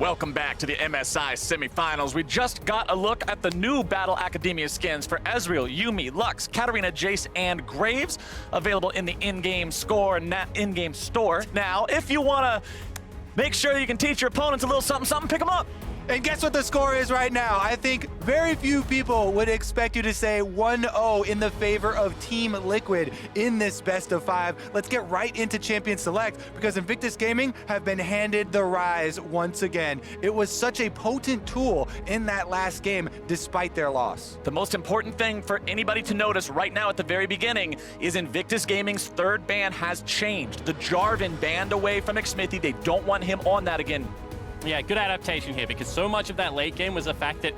Welcome back to the MSI Semifinals. We just got a look at the new Battle Academia skins for Ezreal, Yuumi, Lux, Katarina, Jace, and Graves, available in the in-game store. Now, if you want to make sure that you can teach your opponents a little something, pick them up. And guess what the score is right now? I think very few people would expect you to say 1-0 in the favor of Team Liquid in this best of 5. Let's get right into Champion Select because Invictus Gaming have been handed the Ryze once again. It was such a potent tool in that last game despite their loss. The most important thing for anybody to notice right now at the very beginning is Invictus Gaming's third ban has changed. The Jarvan banned away from Xmithie. They don't want him on that again. Yeah, good adaptation here because so much of that late game was the fact that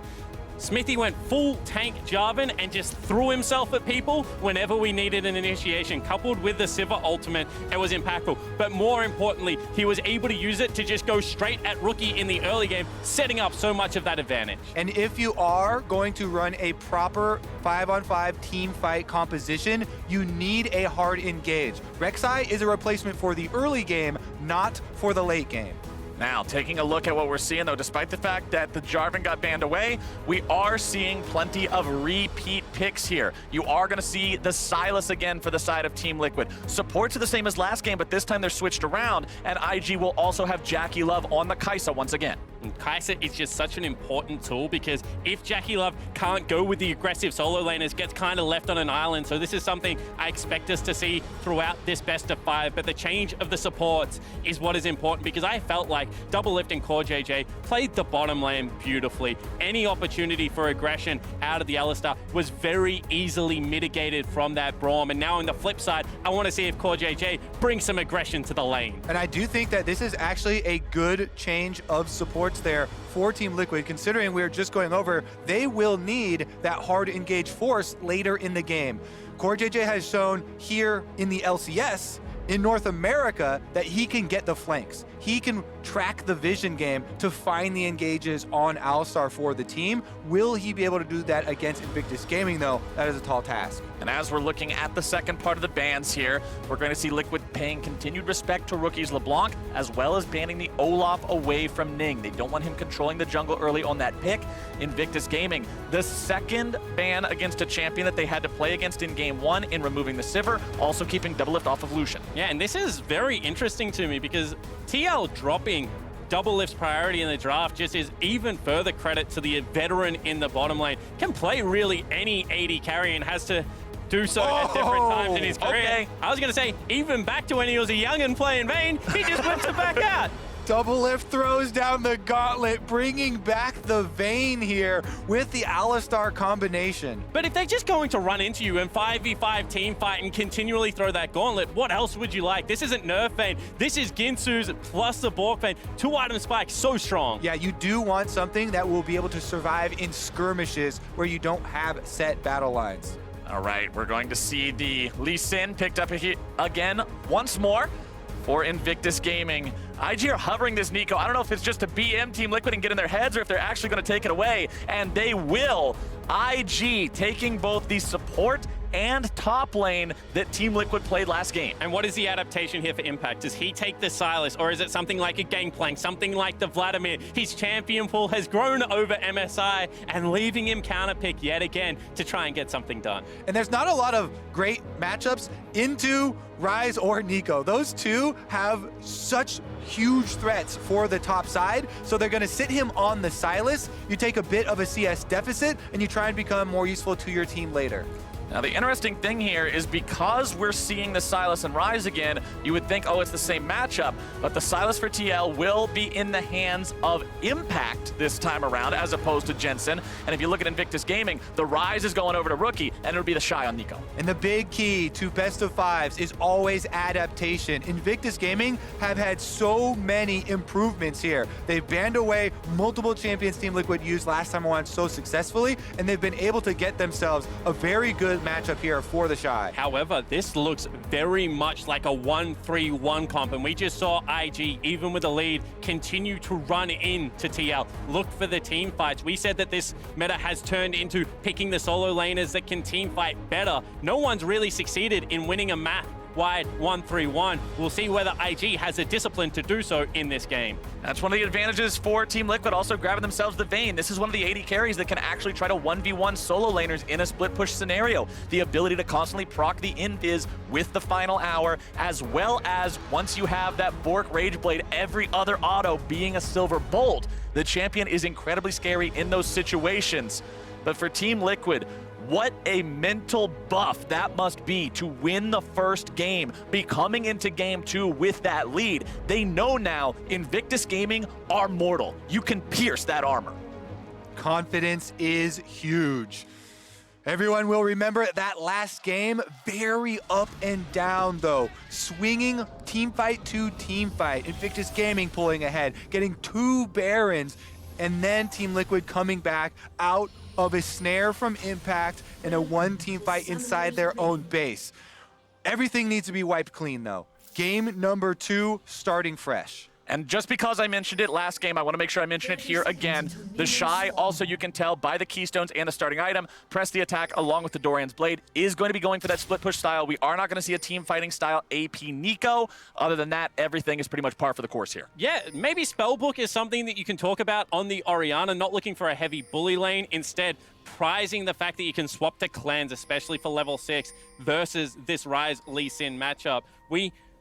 Xmithie went full tank Jarvan and just threw himself at people whenever we needed an initiation. Coupled with the Sivir ultimate, it was impactful. But more importantly, he was able to use it to just go straight at Rookie in the early game, setting up so much of that advantage. And if you are going to run a proper 5-on-5 team fight composition, you need a hard engage. Rek'Sai is a replacement for the early game, not for the late game. Now, taking a look at what we're seeing, though, despite the fact that the Jarvan got banned away, we are seeing plenty of repeat picks here. You are going to see the Sylas again for the side of Team Liquid. Supports are the same as last game, but this time they're switched around, and IG will also have JackeyLove on the Kai'Sa once again. And Kai'Sa is just such an important tool because if JackeyLove can't go with the aggressive solo laners, gets kind of left on an island. So this is something I expect us to see throughout this best of 5. But the change of the supports is what is important because I felt like Doublelift and CoreJJ played the bottom lane beautifully. Any opportunity for aggression out of the Alistar was very easily mitigated from that Braum. And now on the flip side, I want to see if CoreJJ brings some aggression to the lane. And I do think that this is actually a good change of supports there for Team Liquid, considering we're just going over, they will need that hard engage force later in the game. CoreJJ has shown here in the LCS in North America that he can get the flanks. He can track the vision game to find the engages on Alistar for the team. Will he be able to do that against Invictus Gaming, though? That is a tall task. And as we're looking at the second part of the bans here, we're going to see Liquid paying continued respect to rookies LeBlanc, as well as banning the Olaf away from Ning. They don't want him controlling the jungle early on that pick. Invictus Gaming, the second ban against a champion that they had to play against in Game 1 in removing the Sivir, also keeping Doublelift off of Lucian. Yeah, and this is very interesting to me because TL dropping Doublelift's priority in the draft just is even further credit to the veteran in the bottom lane. Can play really any AD carry and has to do so at different times in his career. Okay. I was going to say, even back to when he was a youngin' playing Vayne, he just whips it back out. Doublelift throws down the gauntlet, bringing back the Vayne here with the Alistar combination. But if they're just going to run into you and 5v5 team fight and continually throw that gauntlet, what else would you like? This isn't Nerf Vayne. This is Ginsu's plus the Bork Vayne. 2-item spike, so strong. Yeah, you do want something that will be able to survive in skirmishes where you don't have set battle lines. All right, we're going to see the Lee Sin picked up again once more for Invictus Gaming. IG are hovering this Neeko. I don't know if it's just to BM Team Liquid and get in their heads or if they're actually going to take it away, and they will. IG taking both the support and top lane that Team Liquid played last game. And what is the adaptation here for Impact? Does he take the Sylas, or is it something like a Gangplank, something like the Vladimir? His champion pool has grown over MSI and leaving him counterpick yet again to try and get something done. And there's not a lot of great matchups into Ryze or Neeko. Those two have such huge threats for the top side, so they're going to sit him on the Sylas. You take a bit of a CS deficit, and you try and become more useful to your team later. Now, the interesting thing here is because we're seeing the Sylas and Ryze again, you would think, oh, it's the same matchup, but the Sylas for TL will be in the hands of Impact this time around, as opposed to Jensen. And if you look at Invictus Gaming, the Ryze is going over to Rookie, and it'll be the TheShy on Neeko. And the big key to best of 5s is always adaptation. Invictus Gaming have had so many improvements here. They've banned away multiple champions Team Liquid used last time around so successfully, and they've been able to get themselves a very good matchup here for the TheShy. However, this looks very much like a 1-3-1 comp, and we just saw IG, even with a lead, continue to run into TL. Look for the team fights. We said that this meta has turned into picking the solo laners that can team fight better. No one's really succeeded in winning a map wide 1-3-1. We'll see whether IG has the discipline to do so in this game. That's one of the advantages for Team Liquid, also grabbing themselves the Vayne. This is one of the 80 carries that can actually try to 1v1 solo laners in a split push scenario. The ability to constantly proc the invis with the final hour, as well as once you have that Bork Rage Blade, every other auto being a Silver Bolt. The champion is incredibly scary in those situations. But for Team Liquid, what a mental buff that must be to win the first game, be coming into game 2 with that lead. They know now Invictus Gaming are mortal. You can pierce that armor. Confidence is huge. Everyone will remember that last game, very up and down though. Swinging team fight to team fight. Invictus Gaming pulling ahead, getting 2 Barons, and then Team Liquid coming back out of a snare from Impact and a 1-team fight inside their own base. Everything needs to be wiped clean though. Game number 2 starting fresh. And just because I mentioned it last game, I want to make sure I mention it here again. TheShy, also you can tell by the keystones and the starting item, press the attack along with the Doran's Blade, is going to be going for that split push style. We are not going to see a team fighting style AP Neeko. Other than that, everything is pretty much par for the course here. Yeah, maybe Spellbook is something that you can talk about on the Orianna, not looking for a heavy bully lane, instead prizing the fact that you can swap to cleanse, especially for level 6 versus this Ryze Lee Sin matchup.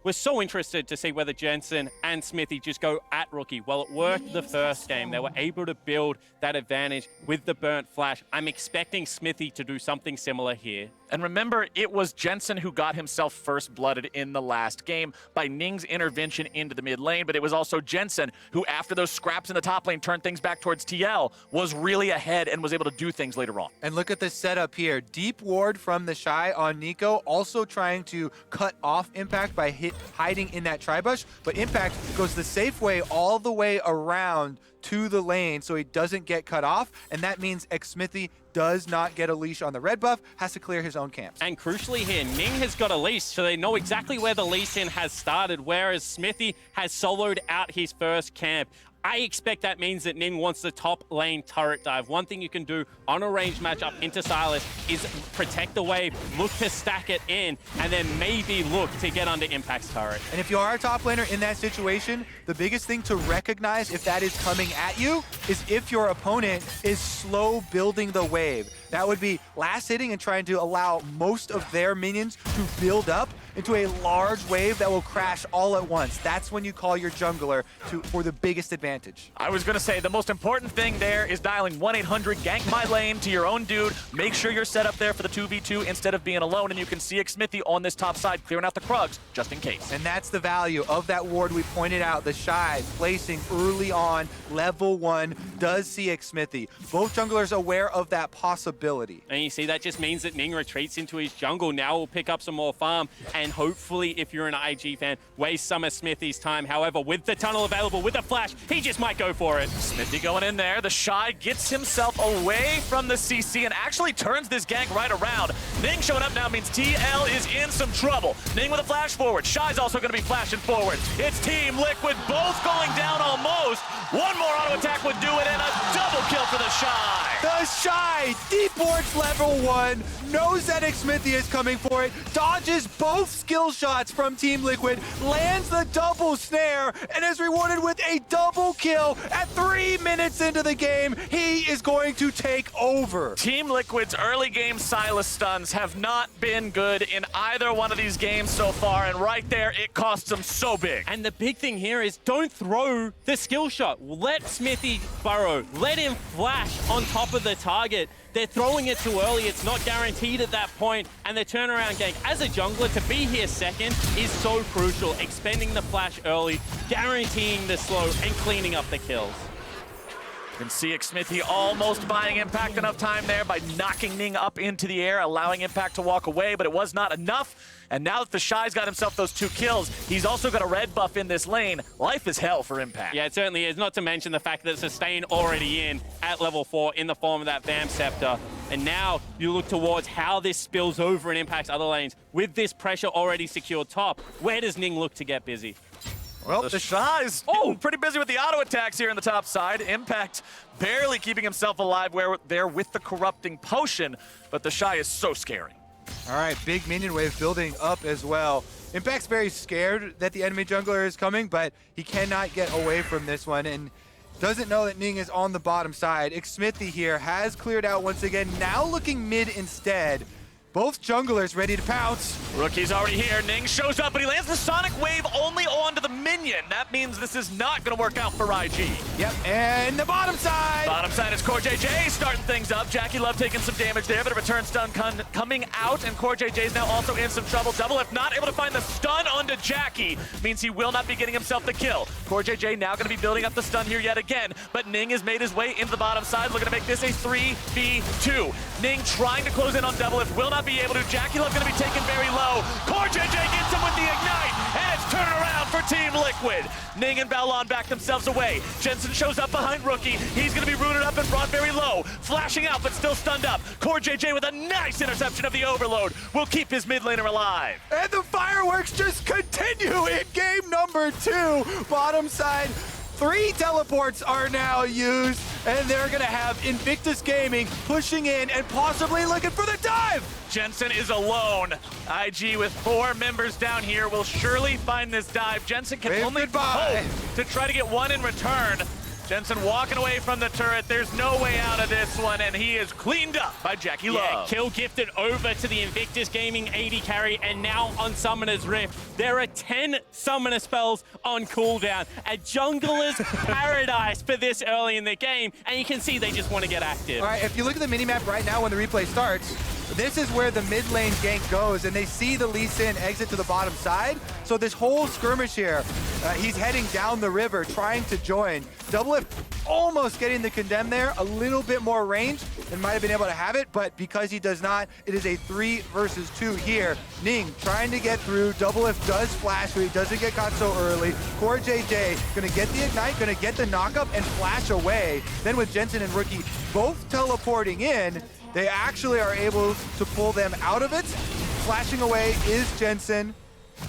We're so interested to see whether Jensen and Xmithie just go at rookie. Well, it worked the first game. They were able to build that advantage with the burnt flash. I'm expecting Xmithie to do something similar here. And remember, it was Jensen who got himself first blooded in the last game by Ning's intervention into the mid lane, but it was also Jensen who, after those scraps in the top lane, turned things back towards TL, was really ahead and was able to do things later on. And look at the setup here. Deep ward from TheShy on Neeko, also trying to cut off Impact by hiding in that tri-bush, but Impact goes the safe way all the way around to the lane so he doesn't get cut off, and that means Xmithie does not get a leash on the red buff, has to clear his own camps. And crucially here, Ning has got a leash, so they know exactly where the leash in has started, whereas Xmithie has soloed out his first camp. I expect that means that Ning wants the top lane turret dive. One thing you can do on a range matchup into Sylas is protect the wave, look to stack it in, and then maybe look to get under Impact's turret. And if you are a top laner in that situation, the biggest thing to recognize if that is coming at you is if your opponent is slow building the wave. That would be last hitting and trying to allow most of their minions to build up into a large wave that will crash all at once. That's when you call your jungler for the biggest advantage. I was going to say the most important thing there is dialing 1-800 gank my lane to your own dude. Make sure you're set up there for the 2v2 instead of being alone, and you can see Xmithie on this top side clearing out the Krugs just in case. And that's the value of that ward we pointed out. TheShy placing early on, level 1, does see Xmithie. Both junglers aware of that possibility. And you see, that just means that Ning retreats into his jungle. Now we'll pick up some more farm, and hopefully, if you're an IG fan, waste some of Xmithie's time. However, with the tunnel available, with the flash, he just might go for it. Xmithie going in there. TheShy gets himself away from the CC and actually turns this gank right around. Ning showing up now means TL is in some trouble. Ning with a flash forward. Shy's also going to be flashing forward. It's Team Liquid both going down almost. One more auto attack would do it, and a double kill for TheShy. TheShy, deep boards level 1, knows that Xmithie is coming for it, dodges both skill shots from Team Liquid, lands the double snare, and is rewarded with a double kill at 3 minutes into the game. He is going to take over. Team Liquid's early game Sylas stuns have not been good in either one of these games so far, and right there, it costs them so big. And the big thing here is don't throw the skill shot. Let Xmithie burrow. Let him flash on top of the target. They're throwing it too early. It's not guaranteed at that point. And the turnaround gank, as a jungler, to be here second is so crucial. Expending the flash early, guaranteeing the slow, and cleaning up the kills. You can see Xmithie almost buying Impact enough time there by knocking Ning up into the air, allowing Impact to walk away, but it was not enough. And now that TheShy's got himself those 2 kills, he's also got a red buff in this lane. Life is hell for Impact. Yeah, it certainly is, not to mention the fact that Sustain already in at level 4 in the form of that Vam Scepter. And now you look towards how this spills over and impacts other lanes. With this pressure already secured top, where does Ning look to get busy? Well, TheShy's pretty busy with the auto attacks here in the top side. Impact barely keeping himself alive there with the corrupting potion, but TheShy is so scary. All right, big minion wave building up as well. Impact's very scared that the enemy jungler is coming, but he cannot get away from this one and doesn't know that Ning is on the bottom side. Xmithie here has cleared out once again, now looking mid instead. Both junglers ready to pounce. Rookie's already here. Ning shows up, but he lands the Sonic Wave only onto the minion. That means this is not going to work out for Ryze. Yep, and the bottom side. Bottom side is CoreJJ starting things up. JackeyLove taking some damage there, but a return stun coming out, and CoreJJ is now also in some trouble. Doublelift not able to find the stun onto Jackie. Means he will not be getting himself the kill. CoreJJ now going to be building up the stun here yet again, but Ning has made his way into the bottom side, looking to make this a 3v2. Ning trying to close in on Doublelift, will not be able to. JackeyLove going to be taken very low. CoreJJ gets him with the ignite, and it's turning around for Team Liquid. Ning and Baolan back themselves away. Jensen shows up behind Rookie. He's going to be rooted up and brought very low. Flashing out, but still stunned up. CoreJJ with a nice interception of the overload will keep his mid laner alive. And the fireworks just continue in game number 2. Bottom side. 3 teleports are now used, and they're gonna have Invictus Gaming pushing in and possibly looking for the dive. Jensen is alone. IG with 4 members down here will surely find this dive. Jensen can only hope to try to get one in return. Jensen walking away from the turret. There's no way out of this one, and he is cleaned up by JackeyLove. Yeah, kill gifted over to the Invictus Gaming AD carry, and now on Summoner's Rift. There are 10 Summoner spells on cooldown. A jungler's paradise for this early in the game, and you can see they just want to get active. All right, if you look at the minimap right now when the replay starts, this is where the mid lane gank goes, and they see the Lee Sin exit to the bottom side. So this whole skirmish here, he's heading down the river, trying to join. Doublelift almost getting the condemn there, a little bit more range, and might have been able to have it, but because he does not, it is a 3 versus 2 here. Ning trying to get through. Doublelift does flash, but he doesn't get caught so early. CoreJJ gonna get the ignite, gonna get the knockup and flash away. Then with Jensen and Rookie both teleporting in, they actually are able to pull them out of it. Flashing away is Jensen.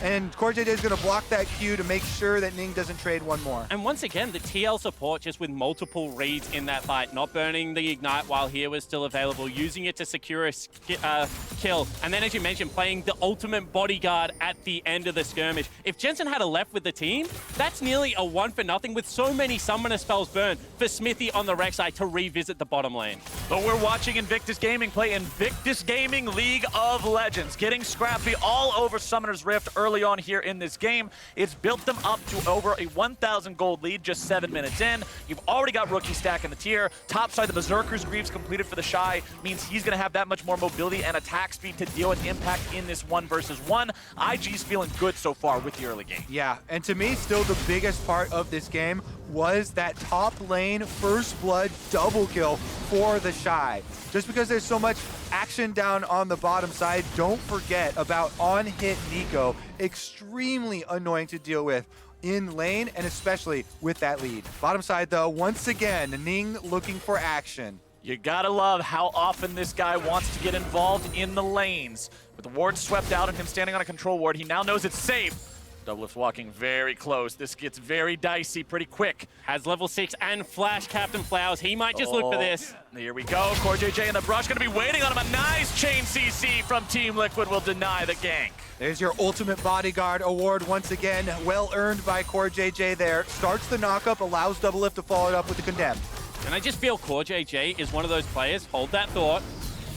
And CoreJJ is going to block that Q to make sure that Ning doesn't trade one more. And once again, the TL support just with multiple reads in that fight, not burning the Ignite while here was still available, using it to secure a kill. And then, as you mentioned, playing the ultimate bodyguard at the end of the skirmish. If Jensen had a left with the team, that's nearly a 1-for-0 with so many summoner spells burned for Xmithie on the Rek'Sai to revisit the bottom lane. But we're watching Invictus Gaming play Invictus Gaming League of Legends, getting scrappy all over Summoner's Rift early on here in this game. It's built them up to over a 1,000 gold lead just 7 minutes in. You've already got Rookie stack in the tier. Top side, the Berserker's Greaves completed for TheShy means he's going to have that much more mobility and attack speed to deal with impact in this 1 versus 1. IG's feeling good so far with the early game. Yeah, and to me, still the biggest part of this game was that top lane first blood double kill for TheShy. Just because there's so much action down on the bottom side, don't forget about on-hit Neeko. Extremely annoying to deal with in lane, and especially with that lead. Bottom side though, once again, Ning looking for action. You gotta love how often this guy wants to get involved in the lanes. With the ward swept out and him standing on a control ward, he now knows it's safe. Doublelift walking very close. This gets very dicey pretty quick. Has level 6 and flash Captain Flowers. He might just look for this. Here we go. CoreJJ and the brush gonna be waiting on him. A nice chain CC from Team Liquid will deny the gank. There's your ultimate bodyguard award once again. Well earned by CoreJJ there. Starts the knockup, allows Doublelift to follow it up with the condemn. And I just feel CoreJJ is one of those players. Hold that thought.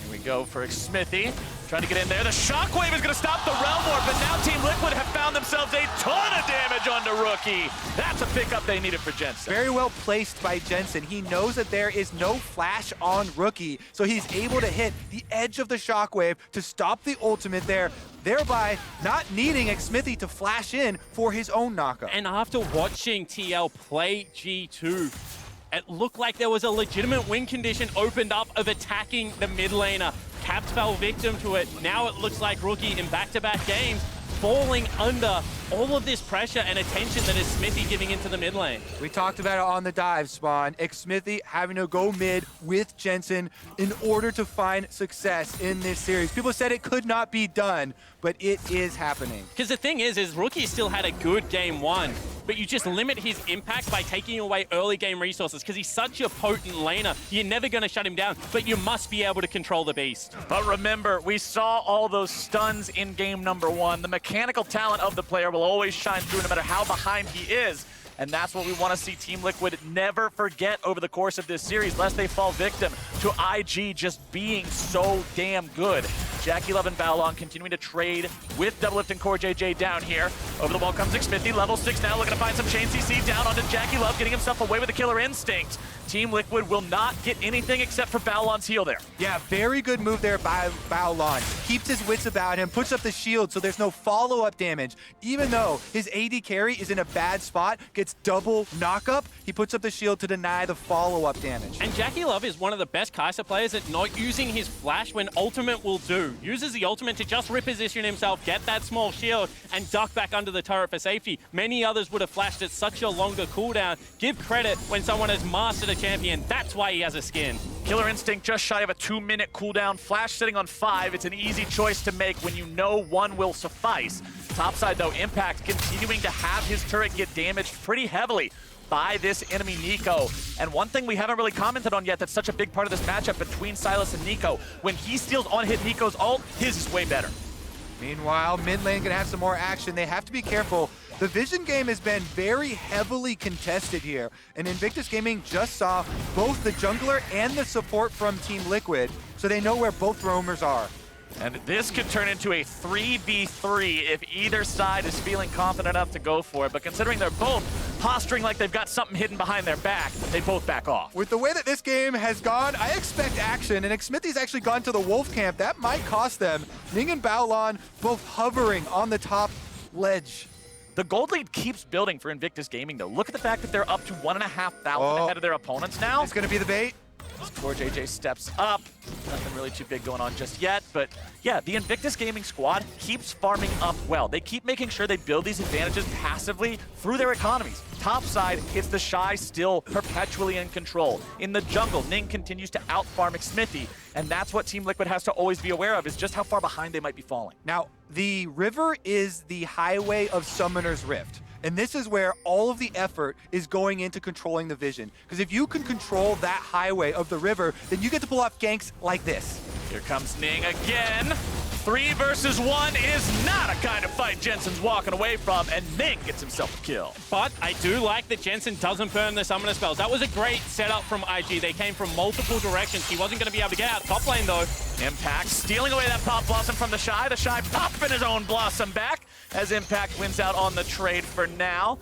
Here we go for Xmithie. Trying to get in there. The Shockwave is going to stop the Realm Warp, but now Team Liquid have found themselves a ton of damage onto Rookie. That's a pickup they needed for Jensen. Very well placed by Jensen. He knows that there is no flash on Rookie, so he's able to hit the edge of the Shockwave to stop the ultimate there, thereby not needing Xmithie to flash in for his own knockup. And after watching TL play G2, it looked like there was a legitimate win condition opened up of attacking the mid laner. Caps fell victim to it. Now it looks like Rookie in back-to-back games falling under all of this pressure and attention that is Xmithie giving into the mid lane. We talked about it on the dive, Spawn. Xmithie having to go mid with Jensen in order to find success in this series. People said it could not be done, but it is happening. Because the thing is Rookie still had a good game one, but you just limit his impact by taking away early game resources because he's such a potent laner. You're never going to shut him down, but you must be able to control the beast. But remember, we saw all those stuns in game number one. The mechanical talent of the player will always shine through no matter how behind he is. And that's what we want to see Team Liquid never forget over the course of this series, lest they fall victim to IG just being so damn good. JackeyLove and Baolan continuing to trade with Doublelift and CoreJJ down here. Over the wall comes Xmithie, level 6 now, looking to find some chain CC down onto JackeyLove, getting himself away with the killer instinct. Team Liquid will not get anything except for Baolan's heal there. Yeah, very good move there by Baolan. Keeps his wits about him, puts up the shield so there's no follow-up damage. Even though his AD carry is in a bad spot, gets double knock-up, he puts up the shield to deny the follow-up damage. And JackeyLove is one of the best Kai'Sa players at not using his flash when ultimate will do. Uses the ultimate to just reposition himself, get that small shield, and duck back under the turret for safety. Many others would have flashed at such a longer cooldown. Give credit when someone has mastered a champion. That's why he has a skin. Killer Instinct just shy of a 2-minute cooldown. Flash sitting on 5. It's an easy choice to make when you know one will suffice. Topside though, Impact continuing to have his turret get damaged pretty heavily by this enemy Neeko. And one thing we haven't really commented on yet that's such a big part of this matchup between Sylas and Neeko, when he steals on hit Neeko's ult, his is way better. Meanwhile, mid lane gonna have some more action. They have to be careful. The vision game has been very heavily contested here, and Invictus Gaming just saw both the jungler and the support from Team Liquid, so they know where both roamers are. And this could turn into a 3v3 if either side is feeling confident enough to go for it. But considering they're both posturing like they've got something hidden behind their back, they both back off. With the way that this game has gone, I expect action, and Xmithie's actually gone to the Wolf camp. That might cost them. Ning and Baolan both hovering on the top ledge. The gold lead keeps building for Invictus Gaming, though. Look at the fact that they're up to 1,500 ahead of their opponents now. It's going to be the bait. As CoreJJ steps up. Nothing really too big going on just yet, but yeah, the Invictus Gaming squad keeps farming up well. They keep making sure they build these advantages passively through their economies. Top side, it's TheShy still perpetually in control. In the jungle, Ning continues to out-farm Xmithie, and that's what Team Liquid has to always be aware of, is just how far behind they might be falling. Now, the river is the highway of Summoner's Rift. And this is where all of the effort is going into controlling the vision. Because if you can control that highway of the river, then you get to pull off ganks like this. Here comes Ning again. 3 versus 1 is not a kind of fight Jensen's walking away from, and Ning gets himself a kill. But I do like that Jensen doesn't burn the summoner spells. That was a great setup from IG. They came from multiple directions. He wasn't going to be able to get out top lane, though. Impact stealing away that pop blossom from TheShy. TheShy popping his own blossom back as Impact wins out on the trade for now.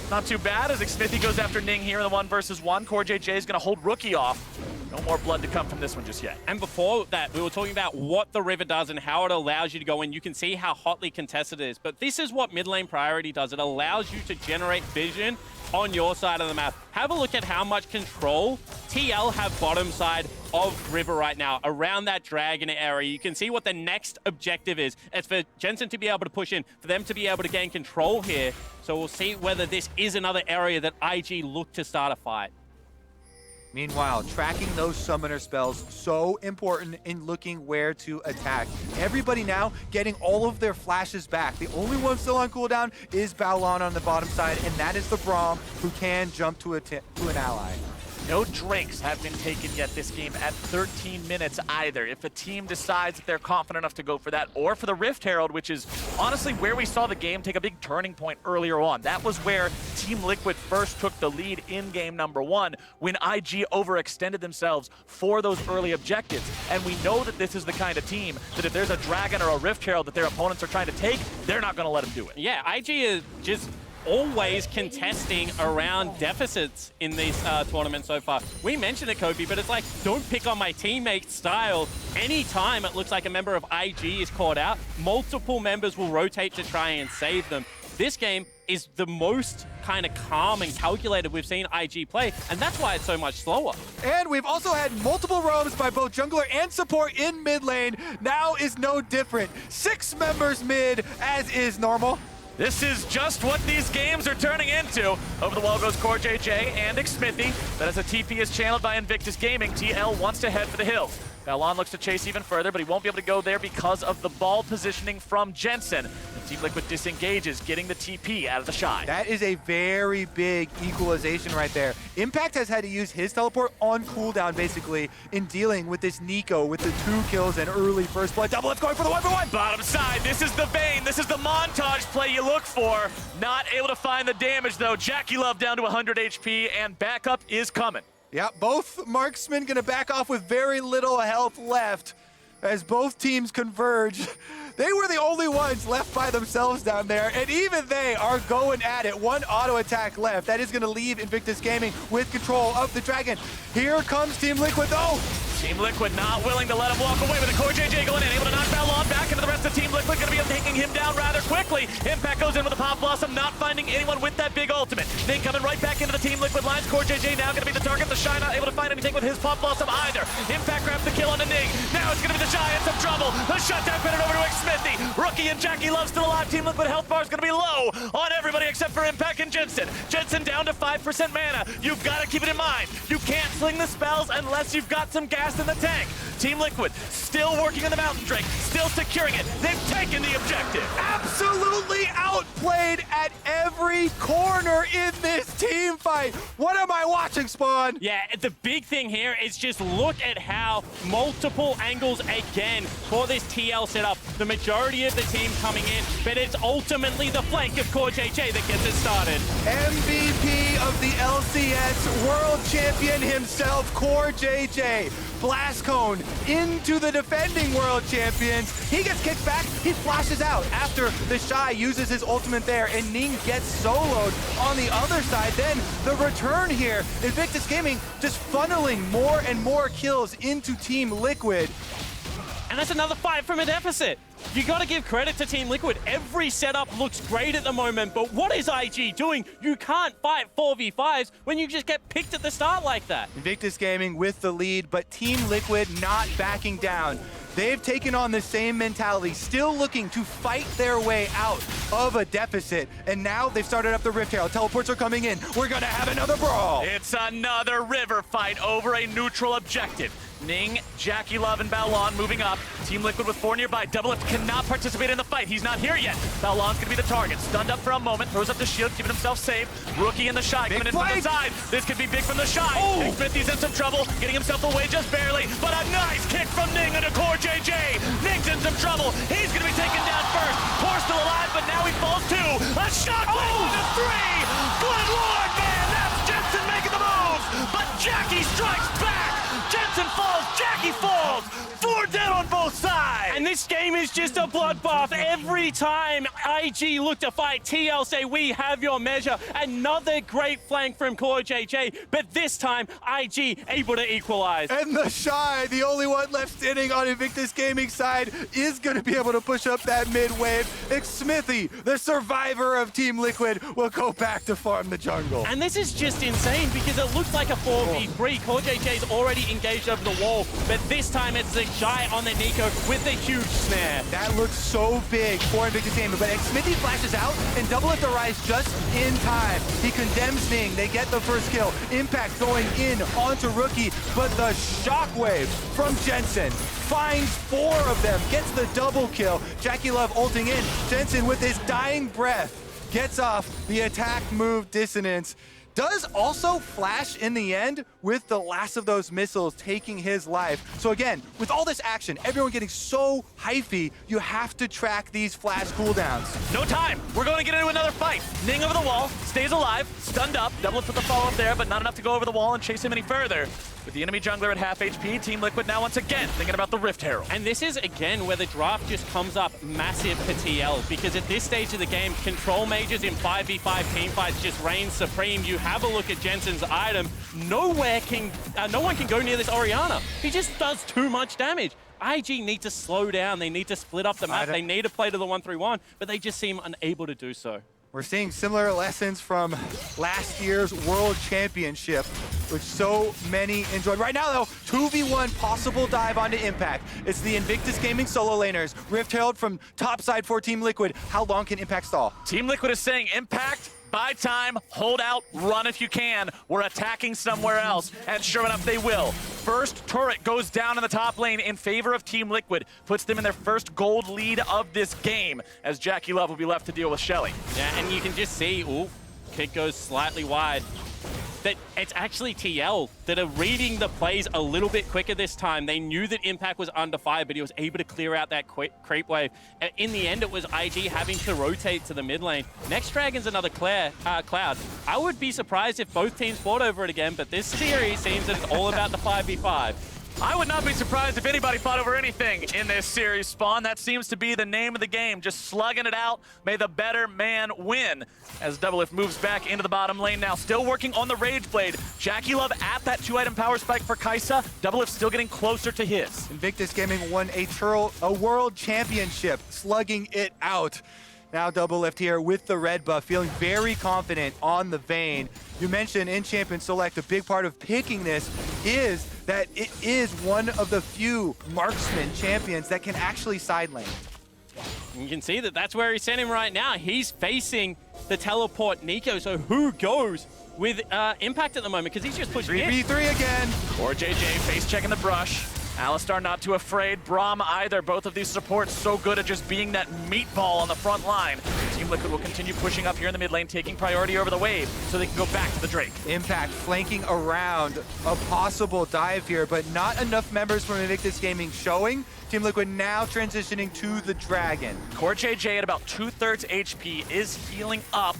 Not too bad as Xmithie goes after Ning here in the 1 versus 1. CoreJJ is going to hold Rookie off. No more blood to come from this one just yet. And before that, we were talking about what the river does and how it allows you to go in. You can see how hotly contested it is. But this is what mid lane priority does. It allows you to generate vision on your side of the map. Have a look at how much control TL have bottom side of river right now, around that dragon area. You can see what the next objective is. It's for Jensen to be able to push in, for them to be able to gain control here. So we'll see whether this is another area that IG look to start a fight. Meanwhile, tracking those summoner spells, so important in looking where to attack. Everybody now getting all of their flashes back. The only one still on cooldown is Baolan on the bottom side, and that is the Braum, who can jump to an ally. No drinks have been taken yet this game at 13 minutes either. If a team decides that they're confident enough to go for that, or for the Rift Herald, which is honestly where we saw the game take a big turning point earlier on. That was where Team Liquid first took the lead in game number 1, when IG overextended themselves for those early objectives. And we know that this is the kind of team that if there's a Dragon or a Rift Herald that their opponents are trying to take, they're not going to let them do it. Yeah, IG is just always contesting around deficits in this tournament so far. We mentioned it, Kobe, but it's like, don't pick on my teammate's style. Anytime it looks like a member of IG is caught out, multiple members will rotate to try and save them. This game is the most kind of calm and calculated we've seen IG play, and that's why it's so much slower. And we've also had multiple roams by both jungler and support in mid lane. Now is no different. 6 members mid, as is normal. This is just what these games are turning into. Over the wall goes CoreJJ and Xmithie. But as a TP is channeled by Invictus Gaming, TL wants to head for the hills. Baolan looks to chase even further, but he won't be able to go there because of the ball positioning from Jensen. And Team Liquid disengages, getting the TP out of TheShy. That is a very big equalization right there. Impact has had to use his teleport on cooldown, basically, in dealing with this Neeko with the 2 kills and early first blood. Doublelift going for the 1v1. Bottom side, this is the Vayne. This is the montage play you look for. Not able to find the damage, though. JackeyLove down to 100 HP, and backup is coming. Yeah, both marksmen gonna back off with very little health left as both teams converge. They were the only ones left by themselves down there, and even they are going at it. 1 auto attack left. That is gonna leave Invictus Gaming with control of the Dragon. Here comes Team Liquid though. Team Liquid not willing to let him walk away with a CoreJJ going in, able to knock Baolan back into the rest of Team Liquid, gonna be taking him down rather quickly. Impact goes in with a Pop Blossom, not finding anyone with that big ultimate. Ning coming right back into the Team Liquid lines. CoreJJ now gonna be the target. TheShy not able to find anything with his Pop Blossom either. Impact grabs the kill on the Ning. Now it's gonna be TheShy in some trouble. The shutdown pin it over to Xmithie. Rookie and JackeyLove still alive. Team Liquid health bar is gonna be low on everybody except for Impact and Jensen. Jensen down to 5% mana. You've gotta keep it in mind. You can't sling the spells unless you've got some gas in the tank. Team Liquid still working on the Mountain Drake, still securing it. They've taken the objective. Absolutely outplayed at every corner in this team fight. What am I watching, Spawn? Yeah, the big thing here is just look at how multiple angles again for this TL setup. The majority of the team coming in, but it's ultimately the flank of CoreJJ that gets it started. MVP of the LCS, world champion himself, CoreJJ. Blast Cone into the defending world champions. He gets kicked back, he flashes out after TheShy uses his ultimate there, and Ning gets soloed on the other side. Then the return here, Invictus Gaming just funneling more and more kills into Team Liquid. And that's another fight from a deficit. You got to give credit to Team Liquid. Every setup looks great at the moment, but what is IG doing? You can't fight 4v5s when you just get picked at the start like that. Invictus Gaming with the lead, but Team Liquid not backing down. They've taken on the same mentality, still looking to fight their way out of a deficit. And now they've started up the Rift Herald. Teleports are coming in. We're gonna have another brawl. It's another river fight over a neutral objective. Ning, JackeyLove, and Baolan moving up. Team Liquid with 4 nearby. Doublelift cannot participate in the fight. He's not here yet. Baolan's gonna be the target. Stunned up for a moment, throws up the shield, keeping himself safe. Rookie and TheShy coming in from the side. This could be big from TheShy. Oh. Xmithie's in some trouble, getting himself away just barely, but a nice kick from Ning into CoreJJ. Ning's in some trouble. He's gonna be taken down first. Core's still alive, but now he falls too. A shockwave into 3. Good lord, man, that's Jensen making the moves, but Jackie strikes back. Jensen falls, Jackie falls. 4 dead on both sides. And this game is just a bloodbath. Every time IG look to fight, TL say, we have your measure. Another great flank from CoreJJ, but this time, IG able to equalize. And TheShy, the only one left standing on Invictus Gaming side, is going to be able to push up that mid wave. Xmithie, the survivor of Team Liquid, will go back to farm the jungle. And this is just insane because it looks like a 4v3. CoreJJ's already engaged over the wall, but this time it's TheShy on the Neeko with the huge snare. That looks so big for Invictus Gaming, but Xmithie flashes out and Doublelift arrives just in time. He condemns Ning, they get the first kill. Impact going in onto Rookie, but the shockwave from Jensen finds 4 of them, gets the double kill. JackeyLove ulting in, Jensen with his dying breath gets off the attack move Dissonance. Does also flash in the end with the last of those missiles taking his life. So again, with all this action, everyone getting so hyphy, you have to track these flash cooldowns. No time. We're going to get into another fight. Ning over the wall, stays alive, stunned up. Doublelift with the follow-up there, but not enough to go over the wall and chase him any further. With the enemy jungler at half HP, Team Liquid now once again thinking about the Rift Herald. And this is, again, where the draft just comes up massive for TL, because at this stage of the game, control mages in 5v5 teamfights just reign supreme. You have a look at Jensen's item. No one can go near this Orianna. He just does too much damage. IG need to slow down. They need to split up the map. They need to play to the 1-3-1, but they just seem unable to do so. We're seeing similar lessons from last year's World Championship, which so many enjoyed. Right now, though, 2v1 possible dive onto Impact. It's the Invictus Gaming solo laners. Rift Herald from top side for Team Liquid. How long can Impact stall? Team Liquid is saying, Impact, buy time, hold out, run if you can. We're attacking somewhere else, and sure enough, they will. First turret goes down in the top lane in favor of Team Liquid, puts them in their first gold lead of this game, as JackeyLove will be left to deal with Shelly. Yeah, and you can just see, ooh, kick goes slightly wide. That it's actually TL that are reading the plays a little bit quicker this time. They knew that Impact was under fire, but he was able to clear out that creep wave. In the end, it was IG having to rotate to the mid lane. Next Dragon's another Cloud. I would be surprised if both teams fought over it again, but this series seems that it's all about the 5v5. I would not be surprised if anybody fought over anything in this series, Spawn. That seems to be the name of the game, just slugging it out. May the better man win. As Doublelift moves back into the bottom lane now, still working on the Rage Blade. JackeyLove at that 2-item power spike for Kai'Sa. Doublelift still getting closer to his. Invictus Gaming won a World Championship, slugging it out. Now Doublelift here with the red buff, feeling very confident on the Vayne. You mentioned in Champion Select, a big part of picking this is that it is one of the few marksman champions that can actually side lane. You can see that that's where he's sent him right now. He's facing the teleport Neeko, so who goes with Impact at the moment? Because he's just pushing in. 3v3 again. CoreJJ face checking the brush. Alistar not too afraid. Braum either. Both of these supports so good at just being that meatball on the front line. Team Liquid will continue pushing up here in the mid lane, taking priority over the wave so they can go back to the Drake. Impact flanking around a possible dive here, but not enough members from Invictus Gaming showing. Team Liquid now transitioning to the Dragon. CoreJJ at about 2/3 HP is healing up.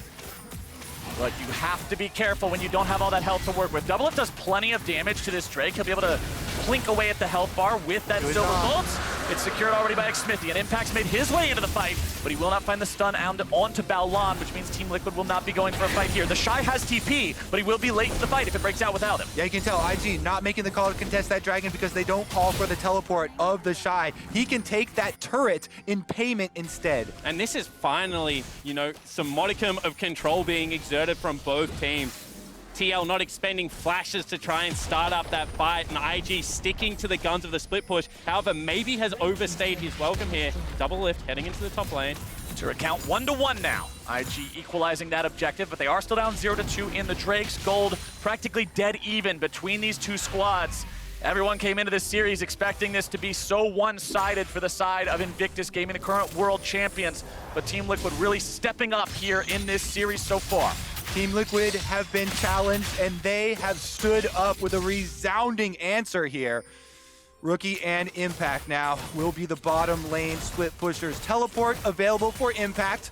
But you have to be careful when you don't have all that health to work with. Doublelift does plenty of damage to this Drake. He'll be able to plink away at the health bar with that silver bolt. It's secured already by Xmithie, and Impact's made his way into the fight, but he will not find the stun onto Baolan, which means Team Liquid will not be going for a fight here. TheShy has TP, but he will be late to the fight if it breaks out without him. Yeah, you can tell IG not making the call to contest that Dragon because they don't call for the teleport of TheShy. He can take that turret in payment instead. And this is finally, you know, some modicum of control being exerted from both teams. TL not expending flashes to try and start up that fight, and IG sticking to the guns of the split push. However, maybe has overstayed his welcome here. Doublelift heading into the top lane. To count 1-1 now. IG equalizing that objective, but they are still down 0-2 in the Drakes. Gold practically dead even between these two squads. Everyone came into this series expecting this to be so one-sided for the side of Invictus Gaming, the current world champions, but Team Liquid really stepping up here in this series so far. Team Liquid have been challenged, and they have stood up with a resounding answer here. Rookie and Impact now will be the bottom lane split pushers. Teleport available for Impact.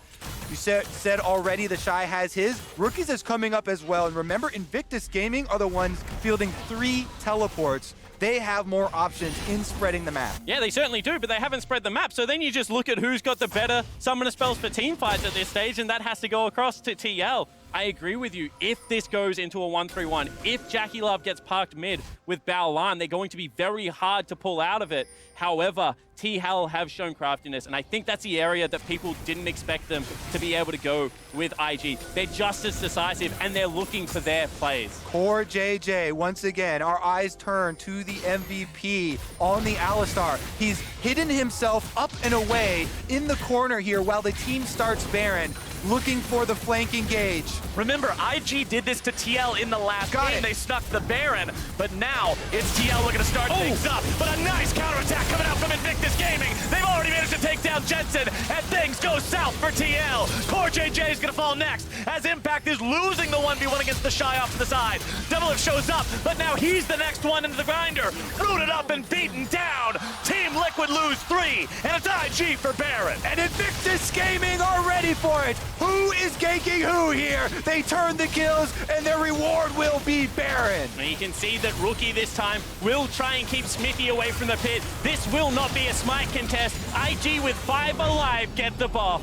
You said already TheShy has his. Rookies is coming up as well. And remember, Invictus Gaming are the ones fielding 3 teleports. They have more options in spreading the map. Yeah, they certainly do, but they haven't spread the map. So then you just look at who's got the better summoner spells for team fights at this stage, and that has to go across to TL. I agree with you. If this goes into a 1-3-1, if JackeyLove gets parked mid with Baolan, they're going to be very hard to pull out of it. However, TL have shown craftiness, and I think that's the area that people didn't expect them to be able to go with IG. They're just as decisive, and they're looking for their plays. CoreJJ, once again, our eyes turn to the MVP on the Alistar. He's hidden himself up and away in the corner here while the team starts Baron, looking for the flank engage. Remember, IG did this to TL in the last game. They snuck the Baron, but now it's TL looking to start things up. But a nice counterattack coming out from Invictus Gaming. They've already managed to take down Jensen, and things go south for TL. CoreJJ is going to fall next, as Impact is losing the 1v1 against TheShy off to the side. Doublelift shows up, but now he's the next one into the grinder. Rooted up and beaten down. Team Liquid lose 3, and it's IG for Baron. And Invictus Gaming are ready for it. Who is ganking who here? They turn the kills, and their reward will be Baron. And you can see that Rookie this time will try and keep Xmithie away from the pit. This will not be a smite contest. IG with 5 alive get the buff.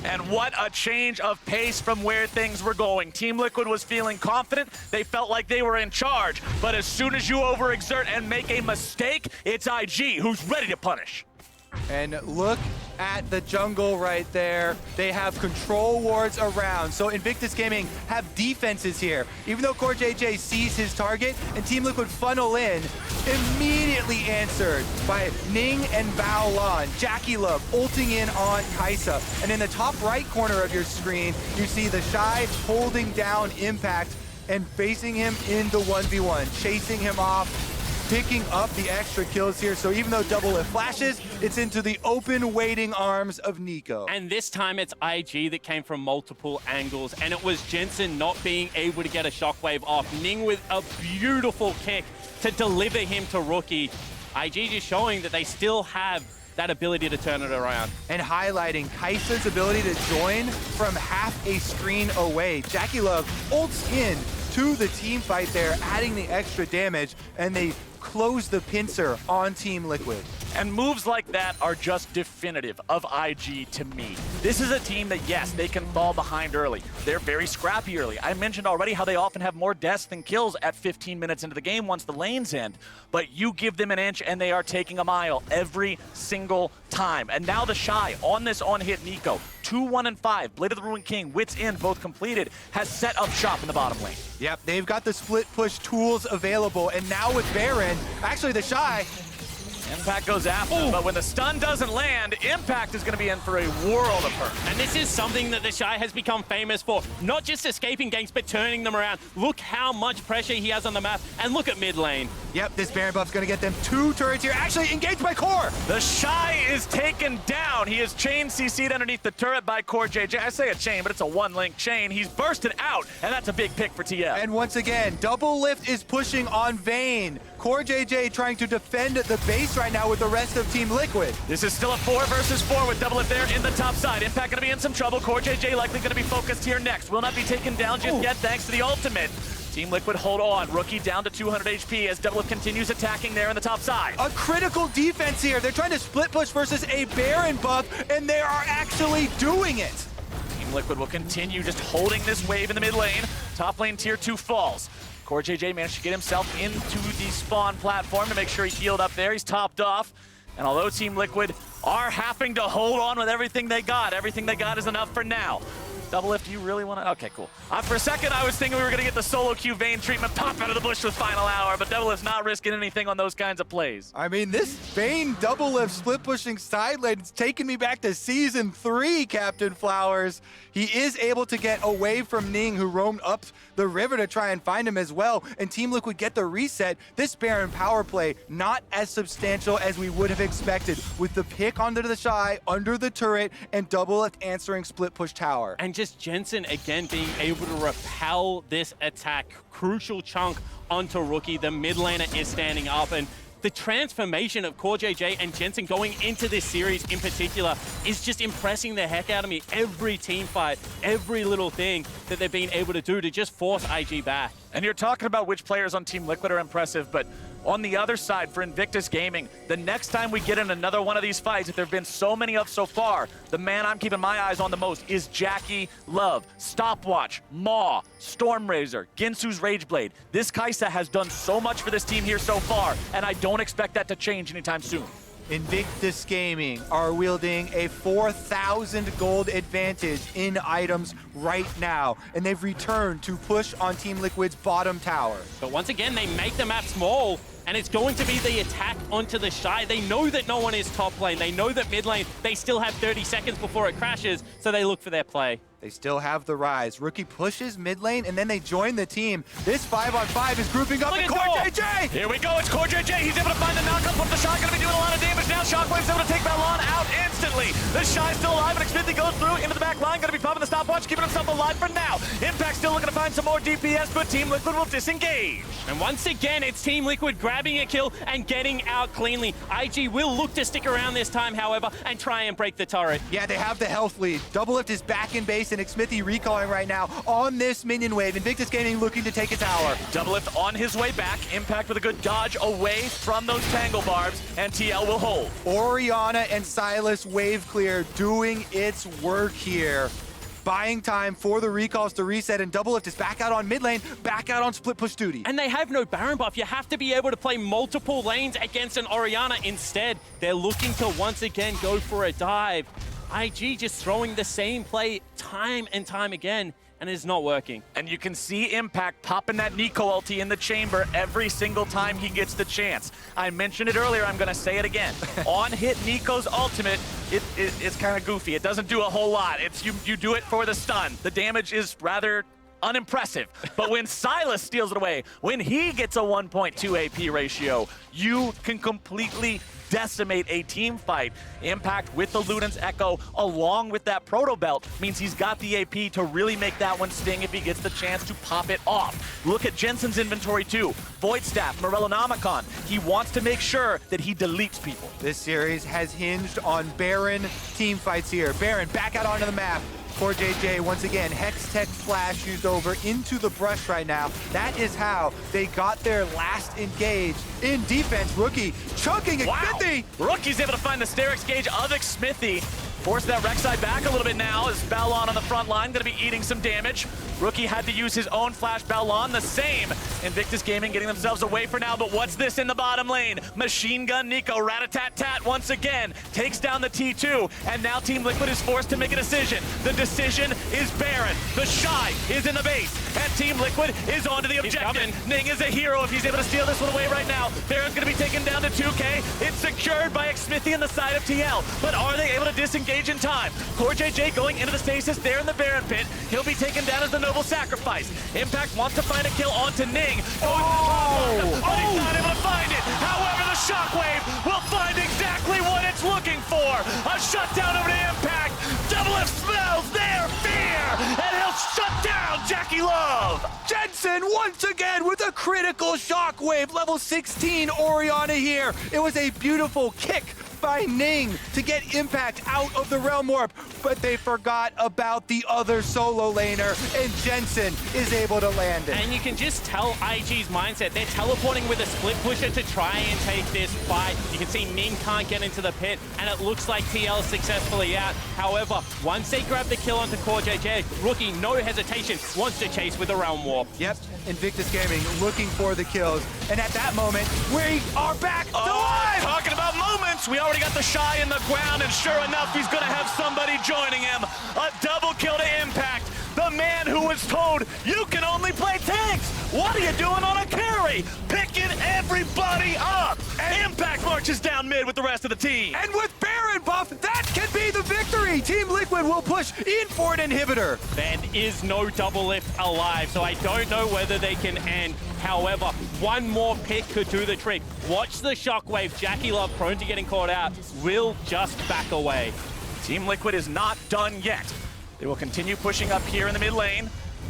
And what a change of pace from where things were going. Team Liquid was feeling confident. They felt like they were in charge. But as soon as you overexert and make a mistake, it's IG who's ready to punish. And look at the jungle right there. They have control wards around. So Invictus Gaming have defenses here. Even though CoreJJ sees his target and Team Liquid funnel in, immediately answered by Ning and Baolan. JackeyLove ulting in on Kai'Sa. And in the top right corner of your screen, you see TheShy holding down Impact and facing him in the 1v1, chasing him off, picking up the extra kills here. So even though Doublelift flashes, it's into the open waiting arms of Neeko. And this time it's IG that came from multiple angles, and it was Jensen not being able to get a shockwave off. Ning with a beautiful kick to deliver him to Rookie. IG just showing that they still have that ability to turn it around. And highlighting Kai'Sa's ability to join from half a screen away. JackeyLove ults in to the team fight there, adding the extra damage, and they close the pincer on Team Liquid. And moves like that are just definitive of IG to me. This is a team that, yes, they can fall behind early. They're very scrappy early. I mentioned already how they often have more deaths than kills at 15 minutes into the game once the lanes end. But you give them an inch and they are taking a mile every single time. And now TheShy on this on-hit Neeko. 2, 1, and 5. Blade of the Ruined King, Wits In, both completed, has set up shop in the bottom lane. Yep, they've got the split push tools available. And now with Baron, actually TheShy, Impact goes after him, but when the stun doesn't land, Impact is going to be in for a world of hurt. And this is something that TheShy has become famous for. Not just escaping ganks, but turning them around. Look how much pressure he has on the map, and look at mid lane. Yep, this Baron buff's going to get them 2 turrets here. Actually engaged by Core. TheShy is taken down. He is chain CC'd underneath the turret by CoreJJ. I say a chain, but it's a one-link chain. He's bursted out, and that's a big pick for TL. And once again, Doublelift is pushing on Vayne. CoreJJ trying to defend the base right now with the rest of Team Liquid. This is still a 4 versus 4 with Doublelift there in the top side. Impact going to be in some trouble. CoreJJ likely going to be focused here next. Will not be taken down just yet thanks to the ultimate. Team Liquid hold on. Rookie down to 200 HP as Doublelift continues attacking there in the top side. A critical defense here. They're trying to split push versus a Baron buff, and they are actually doing it. Team Liquid will continue just holding this wave in the mid lane. Top lane tier 2 falls. CoreJJ managed to get himself into the spawn platform to make sure he healed up there. He's topped off. And although Team Liquid are having to hold on with everything they got is enough for now. Doublelift, do you really want to? Okay, cool. For a second, I was thinking we were going to get the solo Q Vayne treatment pop out of the bush with final hour, but Doublelift's not risking anything on those kinds of plays. I mean, this Vayne Doublelift split pushing side lane is taking me back to Season 3, Captain Flowers. He is able to get away from Ning, who roamed up the river to try and find him as well, and Team Liquid get the reset. This Baron power play, not as substantial as we would have expected, with the pick onto TheShy, under the turret, and Doublelift answering split push tower. And just Jensen again being able to repel this attack. Crucial chunk onto Rookie. The mid laner is standing up, and the transformation of CoreJJ and Jensen going into this series in particular is just impressing the heck out of me. Every team fight, every little thing that they've been able to do to just force IG back. And you're talking about which players on Team Liquid are impressive, but on the other side for Invictus Gaming, the next time we get in another one of these fights, that there have been so many of so far, the man I'm keeping my eyes on the most is JackeyLove, Stopwatch, Maw, Stormrazor, Ginsu's Rageblade. This Kai'Sa has done so much for this team here so far, and I don't expect that to change anytime soon. Invictus Gaming are wielding a 4,000 gold advantage in items right now, and they've returned to push on Team Liquid's bottom tower. But once again, they make the map small, and it's going to be the attack onto TheShy. They know that no one is top lane. They know that mid lane, they still have 30 seconds before it crashes, so they look for their play. They still have the Ryze. Rookie pushes mid lane, and then they join the team. This 5-on-5 is grouping up, and CoreJJ! Here we go, it's CoreJJ. He's able to find the knockup, but TheShy going to be doing a lot of damage now. Shockwave's able to take Baolan out instantly. TheShy's still alive, and Xmithie goes through into the back line. Going to be popping the stopwatch, keeping himself alive for now. Impact still looking to find some more DPS, but Team Liquid will disengage. And once again, it's Team Liquid grabbing a kill and getting out cleanly. IG will look to stick around this time, however, and try and break the turret. Yeah, they have the health lead. Doublelift is back in base, and Xmithie recalling right now on this minion wave. Invictus Gaming looking to take a tower. Doublelift on his way back. Impact with a good dodge away from those tangle barbs, and TL will hold. Orianna and Sylas wave clear doing its work here. buying time for the recalls to reset, and Doublelift is back out on mid lane, back out on split push duty. And they have no Baron buff. You have to be able to play multiple lanes against an Orianna. Instead, they're looking to once again go for a dive. IG just throwing the same play time and time again, and it's not working. And you can see Impact popping that Neeko ulti in the chamber every single time he gets the chance. I mentioned it earlier, I'm gonna say it again. On hit Neeko's ultimate, it's kind of goofy. It doesn't do a whole lot. It's you do it for the stun. The damage is rather unimpressive. But when Sylas steals it away, when he gets a 1.2 AP ratio, you can completely decimate a team fight. Impact with the Luden's Echo along with that Proto Belt means he's got the AP to really make that one sting if he gets the chance to pop it off. Look at Jensen's inventory too. Void Staff, Morellonomicon. He wants to make sure that he deletes people. This series has hinged on Baron team fights here. Baron back out onto the map. CoreJJ once again, Hex Tech Flash used over into the brush right now. That is how they got their last engage in defense. Rookie chucking Xmithie. Rookie's able to find the Sterix gauge of Xmithie. Force that Rek'Sai back a little bit now as Baolan on the front line, gonna be eating some damage. Rookie had to use his own flash. Baolan the same. Invictus Gaming getting themselves away for now, but what's this in the bottom lane? Machine Gun Neeko, rat-a-tat-tat once again, takes down the T2, and now Team Liquid is forced to make a decision. The decision is Baron. TheShy is in the base, and Team Liquid is onto the objective. Ning is a hero if he's able to steal this one away right now. Baron's gonna be taken down to 2K. It's secured by Xmithie on the side of TL, but are they able to disengage in time? CoreJJ going into the stasis there in the Baron pit. He'll be taken down as the noble sacrifice. Impact wants to find a kill onto Ning. But he's not able to find it. However, the Shockwave will find exactly what it's looking for. A shutdown over to Impact. Doublelift smells their fear, and he'll shut down JackeyLove. Jensen once again with a critical shockwave. Level 16 Orianna here. It was a beautiful kick by Ning to get Impact out of the Realm Warp, but they forgot about the other solo laner, and Jensen is able to land it. And you can just tell IG's mindset. They're teleporting with a split pusher to try and take this fight. You can see Ning can't get into the pit, and it looks like TL is successfully out. However, once they grab the kill onto CoreJJ, Rookie, no hesitation, wants to chase with a Realm Warp. Yep, Invictus Gaming looking for the kills, and at that moment, we are back to life! Talking about moments, we already got TheShy in the ground, and sure enough, he's gonna have somebody joining him. A double kill to Impact. The man who was told, you can only play tanks. What are you doing on a carry? Picking everybody up. And Impact marches down mid with the rest of the team. And with Baron buff, that can be the victory. Team Liquid will push in for an inhibitor. There is no Doublelift alive, so I don't know whether they can end. However, one more pick could do the trick. Watch the Shockwave. JackeyLove, prone to getting caught out, will just back away. Team Liquid is not done yet. They will continue pushing up here in the mid lane.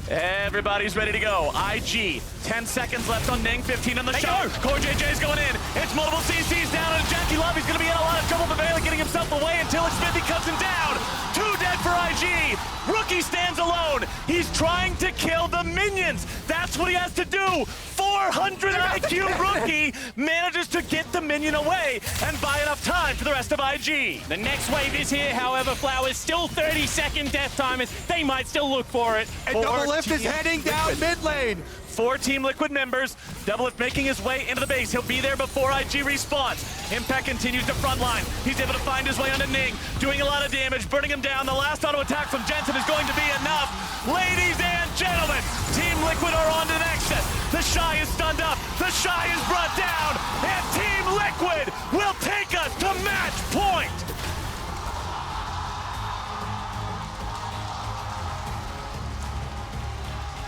Everybody's ready to go. IG, 10 seconds left on Ning, 15 on the shot. CoreJJ's going in. It's multiple CCs down on JackeyLove. He's going to be in a lot of trouble, but Vayne getting himself away until Xmithie cuts him down. 2 dead for IG. Rookie stands alone. He's trying to kill the minions. That's what he has to do. 400 IQ Rookie manages to get the minion away and buy enough time for the rest of IG. The next wave is here, however, Flowers still 30-second death timers. They might still look for it. And Doublelift is heading down mid lane. 4 Team Liquid members. Doublelift making his way into the base. He'll be there before IG respawns. Impact continues to frontline. He's able to find his way onto Ning, doing a lot of damage, burning him down. The last auto attack from Jensen is going to be enough. Ladies and gentlemen, Team Liquid are on to the Nexus. TheShy is stunned up. TheShy is brought down. And Team Liquid will take us to match point.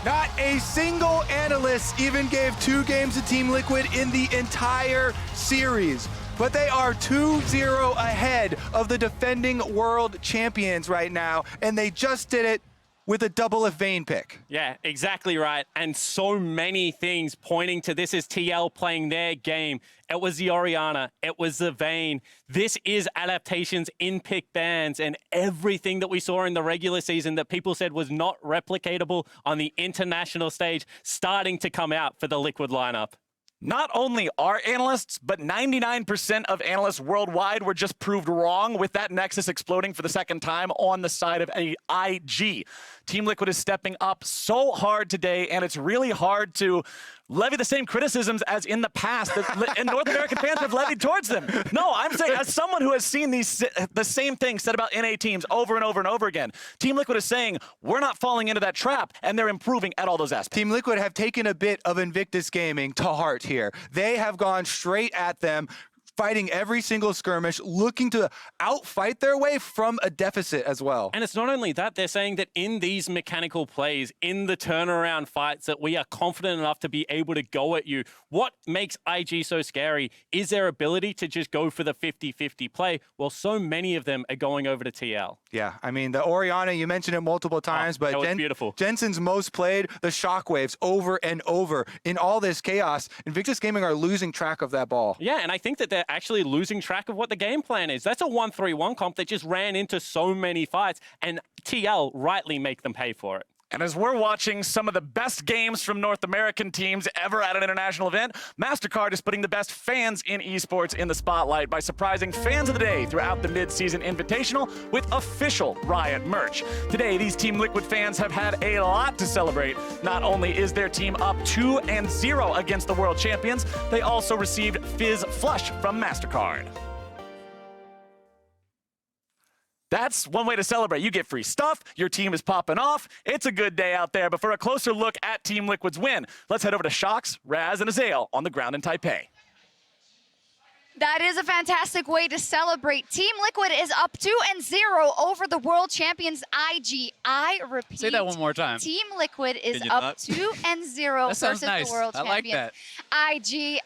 Not a single analyst even gave 2 games to Team Liquid in the entire series. But they are 2-0 ahead of the defending world champions right now, and they just did it with a Doublelift Vayne pick. Yeah, exactly right. And so many things pointing to this is TL playing their game. It was the Orianna. It was the Vayne. This is adaptations in pick bans, and everything that we saw in the regular season that people said was not replicatable on the international stage starting to come out for the Liquid lineup. Not only are analysts, but 99% of analysts worldwide were just proved wrong with that Nexus exploding for the second time on the side of a IG. Team Liquid is stepping up so hard today, and it's really hard to levy the same criticisms as in the past that and North American fans have levied towards them. No, I'm saying as someone who has seen the same thing said about NA teams over and over and over again, Team Liquid is saying we're not falling into that trap, and they're improving at all those aspects. Team Liquid have taken a bit of Invictus Gaming to heart here. They have gone straight at them, fighting every single skirmish, looking to outfight their way from a deficit as well. And it's not only that, they're saying that in these mechanical plays, in the turnaround fights, that we are confident enough to be able to go at you. What makes IG so scary is their ability to just go for the 50-50 play, while so many of them are going over to TL. Yeah, I mean, the Orianna, you mentioned it multiple times, but that was beautiful. Jensen's most played, the shockwaves over and over. In all this chaos, Invictus Gaming are losing track of that ball. Yeah, and I think that they're actually losing track of what the game plan is. That's a 1-3-1 comp that just ran into so many fights, and TL rightly make them pay for it. And as we're watching some of the best games from North American teams ever at an international event, MasterCard is putting the best fans in esports in the spotlight by surprising fans of the day throughout the mid-season Invitational with official Riot merch. Today, these Team Liquid fans have had a lot to celebrate. Not only is their team up 2-0 against the world champions, they also received Fizz Flush from MasterCard. That's one way to celebrate. You get free stuff, your team is popping off, it's a good day out there. But for a closer look at Team Liquid's win, let's head over to Shox, Raz, and Azael on the ground in Taipei. That is a fantastic way to celebrate. Team Liquid is up 2-0 over the world champions IG. I repeat. Say that one more time. Team Liquid is up 2-0 versus nice. the world I like champions. that. IG,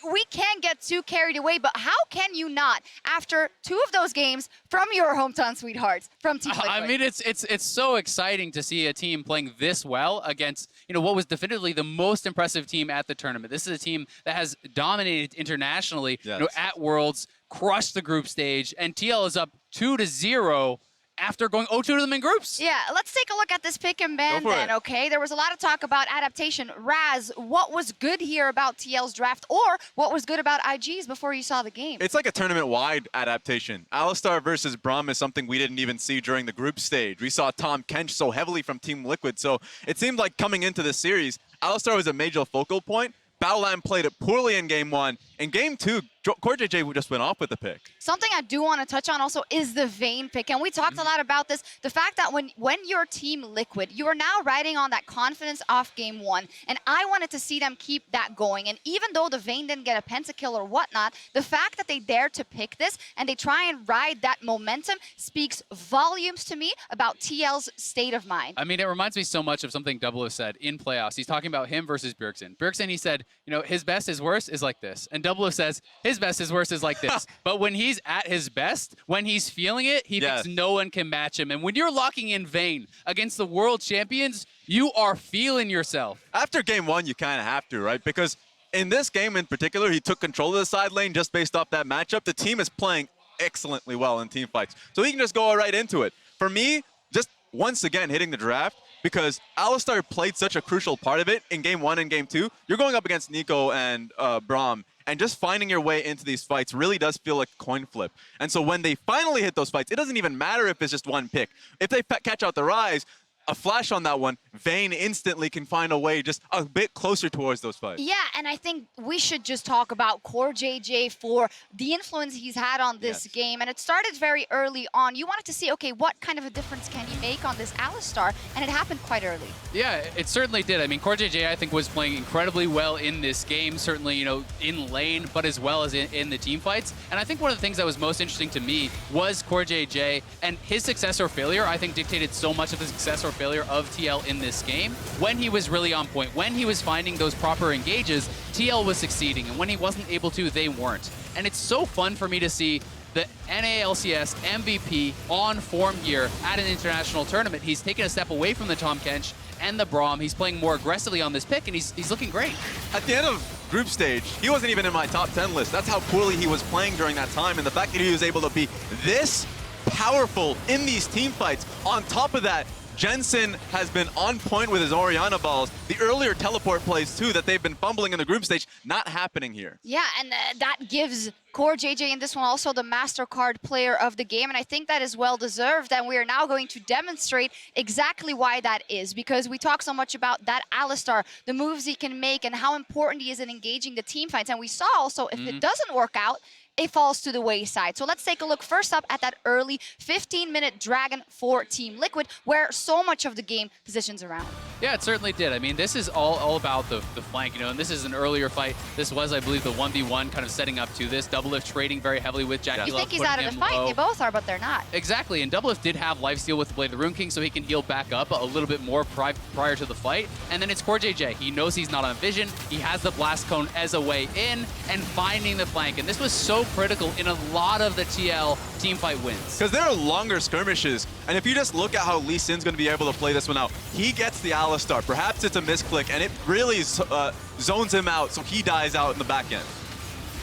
we can't get too carried away, but how can you not after two of those games from your hometown sweethearts from Team Liquid? I mean, it's so exciting to see a team playing this well against, you know, what was definitively the most impressive team at the tournament. This is a team that has dominated internationally. Yes. You know, at Worlds, crushed the group stage, and TL is up 2-0 after going 0-2 to them in groups. Yeah, let's take a look at this pick and ban then, okay? There was a lot of talk about adaptation. Raz, what was good here about TL's draft, or what was good about IG's before you saw the game? It's like a tournament-wide adaptation. Alistar versus Braum is something we didn't even see during the group stage. We saw Tahm Kench so heavily from Team Liquid, so it seemed like coming into this series, Alistar was a major focal point. Baolan played it poorly in Game 1. In Game 2, CoreJJ just went off with the pick. Something I do want to touch on also is the Vayne pick, and we talked a lot about this. The fact that when you're Team Liquid, you are now riding on that confidence off Game 1, and I wanted to see them keep that going. And even though the Vayne didn't get a pentakill or whatnot, the fact that they dared to pick this and they try and ride that momentum speaks volumes to me about TL's state of mind. I mean, it reminds me so much of something Doublelift said in playoffs. He's talking about him versus Bjergsen. Bjergsen, he said, you know, his best, his worst is like this. And Doublelift says, his best, his worst is like this. But when he's at his best, when he's feeling it, he thinks no one can match him. And when you're locking in Vayne against the world champions, you are feeling yourself. After Game 1, you kind of have to, right? Because in this game in particular, he took control of the side lane just based off that matchup. The team is playing excellently well in team fights. So he can just go right into it. For me, just once again hitting the draft, because Alistar played such a crucial part of it in Game 1 and Game 2. You're going up against Neeko and Braum, and just finding your way into these fights really does feel like a coin flip. And so when they finally hit those fights, it doesn't even matter if it's just one pick. If they catch out the Ryze, a flash on that one, Vayne instantly can find a way just a bit closer towards those fights. Yeah, and I think we should just talk about CoreJJ for the influence he's had on this game. And it started very early on. You wanted to see, okay, what kind of a difference can you make on this Alistar? And it happened quite early. Yeah, it certainly did. I mean, CoreJJ, I think, was playing incredibly well in this game, certainly, you know, in lane, but as well as in the team fights. And I think one of the things that was most interesting to me was CoreJJ, and his success or failure, I think, dictated so much of the success or failure of TL in this game. When he was really on point, when he was finding those proper engages, TL was succeeding, and when he wasn't able to, they weren't. And it's so fun for me to see the NALCS MVP on form here at an international tournament. He's taken a step away from the Tahm Kench and the Braum. He's playing more aggressively on this pick, and he's looking great. At the end of group stage, he wasn't even in my top 10 list. That's how poorly he was playing during that time, and the fact that he was able to be this powerful in these team fights, on top of that, Jensen has been on point with his Orianna balls. The earlier teleport plays, too, that they've been fumbling in the group stage, not happening here. Yeah, and that gives CoreJJ in this one also the MasterCard player of the game, and I think that is well deserved, and we are now going to demonstrate exactly why that is, because we talk so much about that Alistar, the moves he can make, and how important he is in engaging the team fights, and we saw also if it doesn't work out, it falls to the wayside. So let's take a look first up at that early 15-minute Dragon for Team Liquid, where so much of the game positions around. Yeah, it certainly did. I mean, this is all about the flank, you know, and this is an earlier fight. This was, I believe, the 1v1 kind of setting up to this. Doublelift trading very heavily with JackeyLove. You think he's out of the fight? They both are, but they're not. Exactly, and Doublelift did have lifesteal with Blade the Rune King, so he can heal back up a little bit more prior to the fight. And then it's CoreJJ. He knows he's not on vision. He has the Blast Cone as a way in and finding the flank. And this was so critical in a lot of the TL teamfight wins. Because there are longer skirmishes, and if you just look at how Lee Sin's going to be able to play this one out, he gets the Alistar. Perhaps it's a misclick, and it really zones him out, so he dies out in the back end.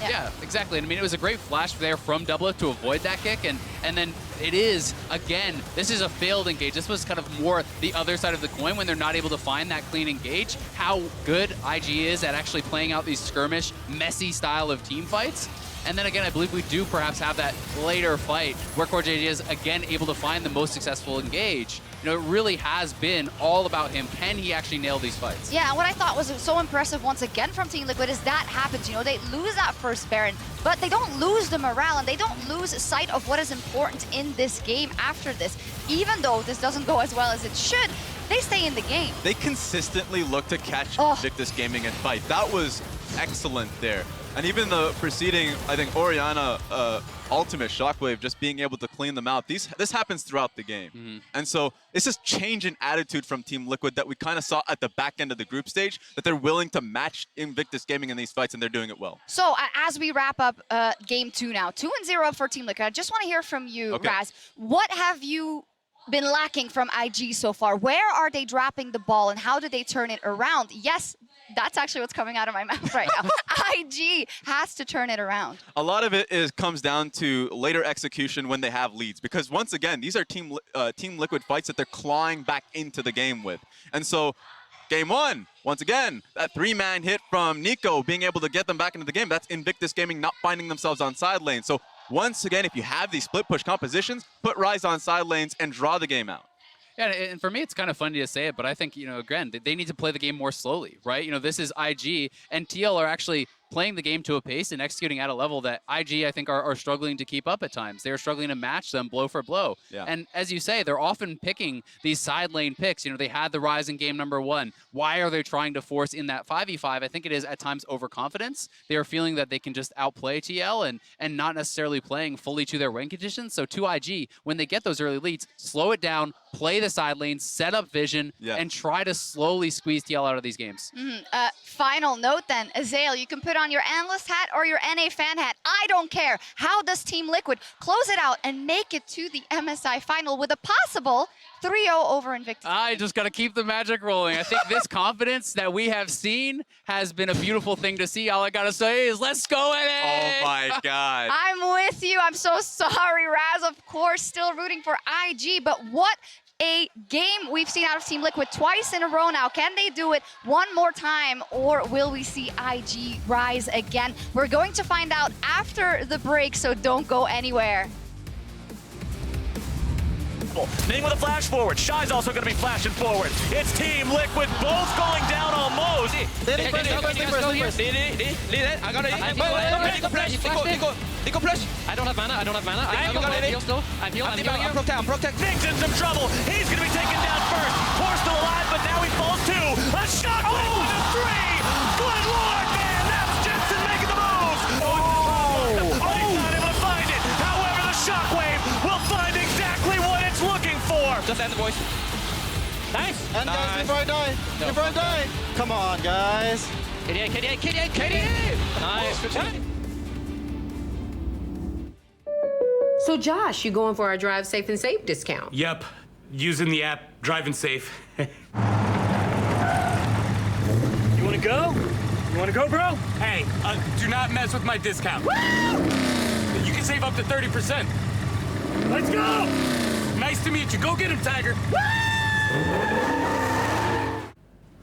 Yeah, exactly. And I mean, it was a great flash there from Doublelift to avoid that kick, and then it is, again, this is a failed engage. This was kind of more the other side of the coin when they're not able to find that clean engage, how good IG is at actually playing out these skirmish, messy style of team fights. And then again, I believe we do perhaps have that later fight where CoreJJ is again able to find the most successful engage. You know, it really has been all about him. Can he actually nail these fights? Yeah, what I thought was so impressive once again from Team Liquid is that happens. You know, they lose that first Baron, but they don't lose the morale and they don't lose sight of what is important in this game after this. Even though this doesn't go as well as it should, they stay in the game. They consistently look to catch Invictus Gaming and fight. That was excellent there. And even the preceding, I think, Orianna ultimate Shockwave, just being able to clean them out. This happens throughout the game. And so it's this change in attitude from Team Liquid that we kind of saw at the back end of the group stage, that they're willing to match Invictus Gaming in these fights, and they're doing it well. So as we wrap up game 2 now, 2-0 for Team Liquid, I just want to hear from you, Raz. What have you been lacking from IG so far? Where are they dropping the ball and how do they turn it around? Yes, that's actually what's coming out of my mouth right now. IG has to turn it around. A lot of it comes down to later execution when they have leads, because once again, these are Team Liquid fights that they're clawing back into the game with. And so game 1, once again, that 3-man hit from Neeko being able to get them back into the game. That's Invictus Gaming not finding themselves on side lane. So once again, if you have these split push compositions, put Ryze on side lanes and draw the game out. Yeah, and for me, it's kind of funny to say it, but I think, you know, again, they need to play the game more slowly, right? You know, this is IG, and TL are actually playing the game to a pace and executing at a level that IG, I think, are struggling to keep up at times. They're struggling to match them blow for blow. Yeah. And as you say, they're often picking these side lane picks. You know, they had the Ryze in game number 1. Why are they trying to force in that 5v5? I think it is at times overconfidence. They are feeling that they can just outplay TL and not necessarily playing fully to their win conditions. So to IG, when they get those early leads, slow it down, play the side lanes, set up vision, and try to slowly squeeze TL out of these games. Final note then, Azael, you can put on your analyst hat or your NA fan hat. I don't care. How does Team Liquid close it out and make it to the MSI final with a possible 3-0 over Invictus? I just got to keep the magic rolling. I think this confidence that we have seen has been a beautiful thing to see. All I got to say is let's go at it. Oh my God. I'm with you. I'm so sorry, Raz. Of course, still rooting for IG, but what a game we've seen out of Team Liquid twice in a row now. Can they do it one more time, or will we see IG rise again? We're going to find out after the break, so don't go anywhere. Ning with a flash forward. Shy's also going to be flashing forward. It's Team Liquid, both going down almost. I got it. Neeko flash. I don't have mana. I'm protect. Ning's in some trouble. He's going to be taken down first. Poor still alive, but now he falls too. A shockwave with a 3. Good lord, man. That's Jensen making the move. But he's not able to find it. However, the shockwave will find exactly what it's looking for. Just end the voice. Nice. And guys, before I die. Come on, guys. KDA. Nice. Good job. So Josh, you going for our Drive Safe and Safe discount? Yep, using the app, driving safe. You wanna go? You wanna go, bro? Hey, do not mess with my discount. Woo! You can save up to 30%. Let's go! Nice to meet you. Go get him, Tiger. Woo!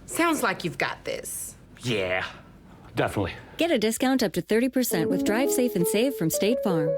Sounds like you've got this. Yeah, definitely. Get a discount up to 30% with Drive Safe and Save from State Farm.